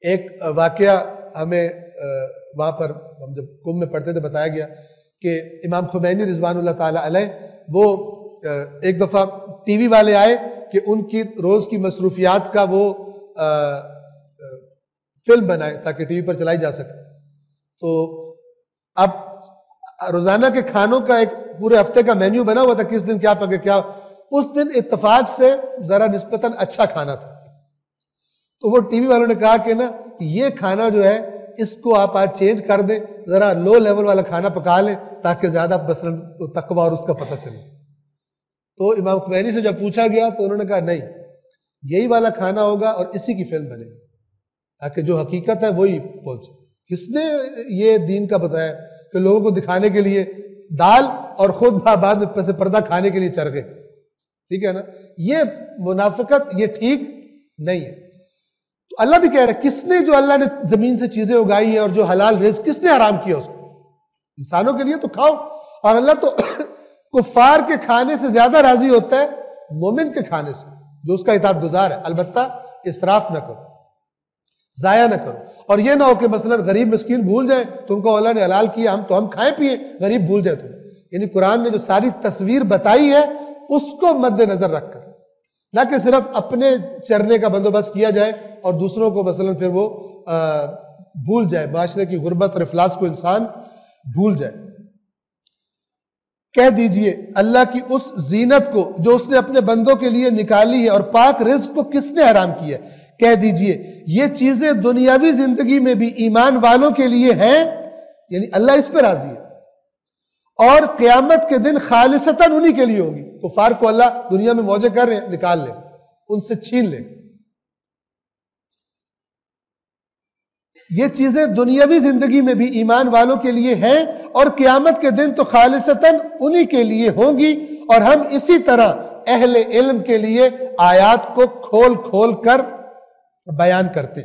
ایک واقعہ ہمیں وہاں پر ہم جب قم میں پڑھتے تھے بتایا گیا کہ امام خمینی رضوان اللہ تعالیٰ علیہ وہ ایک دفعہ ٹی وی والے آئے کہ ان کی روز کی مصروفیات کا وہ فلم بنائے تاکہ ٹی وی پر چلائی جا سکے. تو اب روزانہ کے کھانوں کا ایک پورے ہفتے کا مینیو بنا ہوا تھا، کس دن کیا پکے کیا. اس دن اتفاق سے ذرا نسبتاً اچھا کھانا تھا. تو وہ ٹی وی والوں نے کہا کہ نا یہ کھانا جو ہے اس کو آپ آج چینج کر دیں، ذرا لو لیول والا کھانا پکا لیں تاکہ زیادہ مثلاً تقوی اور اس کا پتہ چلے. تو امام خمینی سے جب پوچھا گیا تو انہوں نے کہا نہیں، یہی والا کھانا ہوگا اور اسی کی فلم بنے تاکہ جو حقیقت ہے وہی پہنچے. کس نے یہ دین کا بتایا کہ لوگوں کو دکھانے کے لیے دال اور خود بعد میں پس پردہ کھانے کے لیے چرخے؟ ٹھیک ہے نا، یہ منافقت، یہ ٹھیک نہیں ہے. تو اللہ بھی کہہ رہا ہے کس نے، جو اللہ نے زمین سے چیزیں اگائی ہیں اور جو حلال رزق کس نے حرام کیا اس کو؟ انسانوں کے لیے تو کھاؤ. اور اللہ تو کفار کے کھانے سے زیادہ راضی ہوتا ہے مومن کے کھانے سے جو اس کا اطاعت گزار ہے. البتہ اسراف نہ کرو، ضائع نہ کرو. اور یہ نہ ہو کہ مثلا غریب مسکین بھول جائیں، تم کو اللہ نے حلال کیا ہم کھائیں پیئیں، غریب بھول جائے تم. یعنی قرآن نے جو ساری تصویر بتائی ہے اس کو مد نظر رکھ کر، نہ کہ صرف اپنے چرنے کا بندوبست کیا جائے اور دوسروں کو مثلا پھر وہ بھول جائے. معاشرے کی غربت اور افلاس کو انسان بھول جائے. کہہ دیجئے اللہ کی اس زینت کو جو اس نے اپنے بندوں کے لیے نکالی ہے اور پاک رزق کو کس نے حرام کیا ہے. کہہ دیجئے یہ چیزیں دنیاوی زندگی میں بھی ایمان والوں کے لیے ہیں، یعنی اللہ اس پہ راضی ہے، اور قیامت کے دن خالصتاً انہی کے لیے ہوگی. کفار کو اللہ دنیا میں موجے کر رہے ہیں، نکال لے، ان سے چھین لے. یہ چیزیں دنیاوی زندگی میں بھی ایمان والوں کے لیے ہیں اور قیامت کے دن تو خالصتاً انہی کے لیے ہوں گی. اور ہم اسی طرح اہل علم کے لیے آیات کو کھول کھول کر بیان کرتے.